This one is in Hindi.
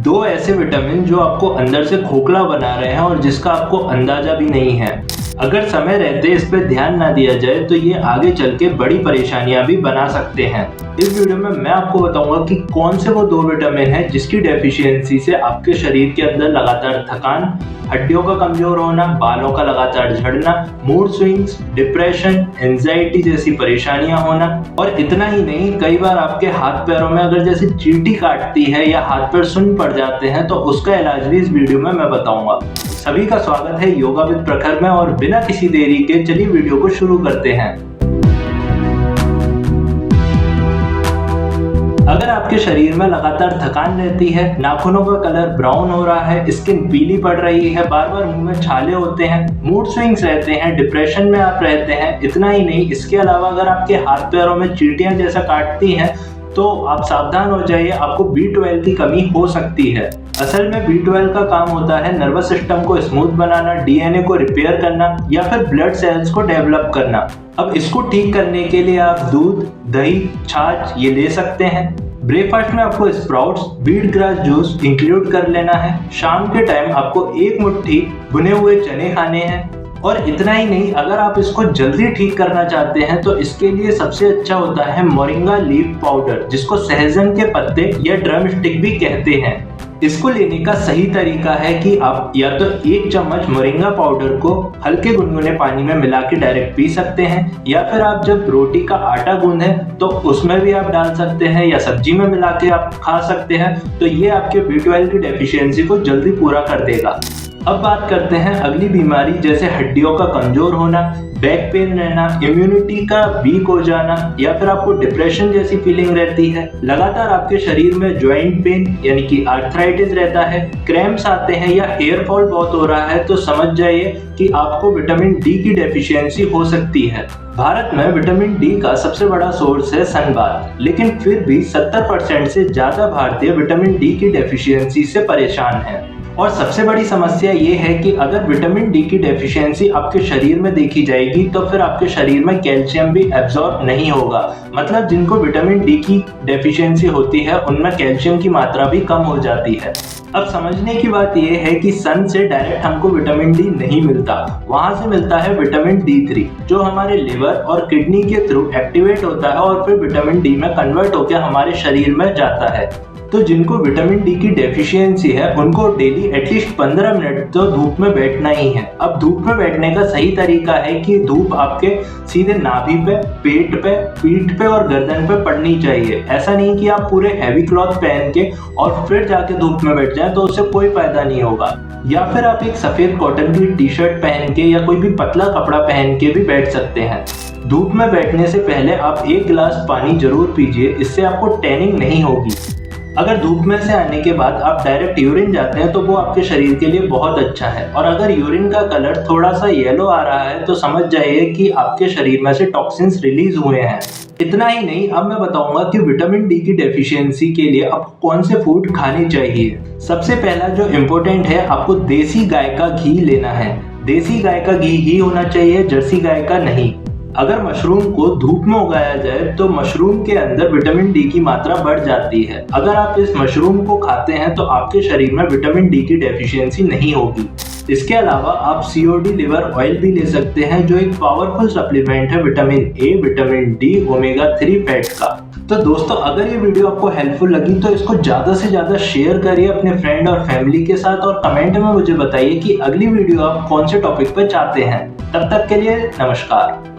दो ऐसे विटामिन जो आपको अंदर से खोखला बना रहे हैं और जिसका आपको अंदाजा भी नहीं है। अगर समय रहते इस पे ध्यान ना दिया जाए तो ये आगे चल के बड़ी परेशानियां भी बना सकते हैं। इस वीडियो में मैं आपको बताऊंगा कि कौन से वो दो विटामिन हैं जिसकी डेफिशिएंसी से आपके शरीर के अंदर लगातार थकान, हड्डियों का कमजोर होना, बालों का लगातार झड़ना, मूड स्विंग्स, डिप्रेशन, एंजाइटी जैसी परेशानियां होना और इतना ही नहीं, कई बार आपके हाथ पैरों में अगर जैसे चींटी काटती है या हाथ पैर सुन्न पड़ जाते हैं तो उसका इलाज भी इस वीडियो में मैं बताऊंगा। सभी का स्वागत है योगा विद प्रखर में और बिना किसी देरी के चलिए वीडियो को शुरू करते हैं। अगर आपके शरीर में लगातार थकान रहती है, नाखूनों का कलर ब्राउन हो रहा है, स्किन पीली पड़ रही है, बार बार मुंह में छाले होते हैं, मूड स्विंग्स रहते हैं, डिप्रेशन में आप रहते हैं, इतना ही नहीं इसके अलावा अगर आपके हाथ पैरों में चींटियां जैसा काटती हैं तो आप सावधान हो जाइए, आपको B12 की कमी हो सकती है। असल में B12 का काम होता है नर्वस सिस्टम को स्मूथ बनाना, DNA को रिपेयर करना या फिर ब्लड सेल्स को डेवलप करना। अब इसको ठीक करने के लिए आप दूध, दही, छाछ ये ले सकते हैं। ब्रेकफास्ट में आपको sprouts, wheat grass juice include कर लेना है। शाम के टाइम आपको एक मुट्ठी भुने हुए चने खाने हैं। और इतना ही नहीं, अगर आप इसको जल्दी ठीक करना चाहते हैं तो इसके लिए सबसे अच्छा होता है मोरिंगा लीफ पाउडर, जिसको सहजन के पत्ते या ड्रम स्टिक भी कहते हैं। इसको लेने का सही तरीका है कि आप या तो 1 चम्मच मोरिंगा पाउडर को हल्के गुनगुने पानी में मिला के डायरेक्ट पी सकते हैं, या फिर आप जब रोटी का आटा गूंदें तो उसमें भी आप डाल सकते हैं, या सब्जी में मिला के आप खा सकते हैं। तो ये आपके B12 की डेफिशिएंसी को जल्दी पूरा कर देगा। अब बात करते हैं अगली बीमारी, जैसे हड्डियों का कमजोर होना, बैक पेन रहना, इम्यूनिटी का वीक हो जाना, या फिर आपको डिप्रेशन जैसी फीलिंग रहती है, लगातार आपके शरीर में जॉइंट पेन यानी कि आर्थराइटिस रहता है, क्रैम्प्स आते हैं या हेयर फॉल बहुत हो रहा है, तो समझ जाइए कि आपको विटामिन डी की डेफिशिएंसी हो सकती है। भारत में विटामिन डी का सबसे बड़ा सोर्स है सनबाथ, लेकिन फिर भी 70% से ज्यादा भारतीय विटामिन डी की डेफिशिएंसी से परेशान हैं। और सबसे बड़ी समस्या ये है कि अगर विटामिन डी की डेफिशिएंसी आपके शरीर में देखी जाएगी तो फिर आपके शरीर में कैल्शियम भी एब्जॉर्ब नहीं होगा। मतलब जिनको विटामिन डी की डेफिशिएंसी होती है उनमें कैल्शियम की मात्रा भी कम हो जाती है। अब समझने की बात यह है कि सन से डायरेक्ट हमको विटामिन डी नहीं मिलता, वहां से मिलता है विटामिन D3 जो हमारे लिवर और किडनी के थ्रू एक्टिवेट होता है और फिर विटामिन डी में कन्वर्ट होकर हमारे शरीर में जाता है। तो जिनको विटामिन डी की डेफिशिएंसी है उनको डेली एटलीस्ट 15 मिनट तो धूप में बैठना ही है। अब धूप में बैठने का सही तरीका है कि धूप आपके सीधे नाभि पे, पेट पे, पीठ पे और गर्दन पे पड़नी चाहिए। ऐसा नहीं कि आप पूरे हैवी क्लॉथ पहन के और फिर जाके धूप में बैठ जाएं, तो उससे कोई फायदा नहीं होगा। या फिर आप एक सफेद कॉटन की टी-शर्ट पहन के या कोई भी पतला कपड़ा पहन के भी बैठ सकते हैं। धूप में बैठने से पहले आप 1 गिलास पानी जरूर पीजिए, इससे आपको टैनिंग नहीं होगी। अगर धूप में से आने के बाद आप डायरेक्ट यूरिन जाते हैं तो वो आपके शरीर के लिए बहुत अच्छा है। और अगर यूरिन का कलर थोड़ा सा येलो आ रहा है तो समझ जाइए कि आपके शरीर में से टॉक्सिन्स रिलीज हुए हैं। इतना ही नहीं, अब मैं बताऊंगा कि विटामिन डी की डेफिशिएंसी के लिए आपको कौन से फूड खाने चाहिए। सबसे पहला जो इम्पोर्टेंट है, आपको देसी गाय का घी लेना है। देसी गाय का घी ही होना चाहिए, जर्सी गाय का नहीं। अगर मशरूम को धूप में उगाया जाए तो मशरूम के अंदर विटामिन डी की मात्रा बढ़ जाती है। अगर आप इस मशरूम को खाते हैं तो आपके शरीर में विटामिन डी की डेफिशिएंसी नहीं होगी। इसके अलावा आप COD लिवर ऑयल भी ले सकते हैं जो एक पावरफुल सप्लीमेंट है vitamin A, vitamin D, omega-3 fat का। तो दोस्तों, अगर ये वीडियो आपको हेल्पफुल लगी तो इसको ज्यादा से ज्यादा शेयर करिए अपने फ्रेंड और फैमिली के साथ और कमेंट में मुझे बताइए कि अगली वीडियो आप कौन से टॉपिक पर चाहते हैं। तब तक के लिए नमस्कार।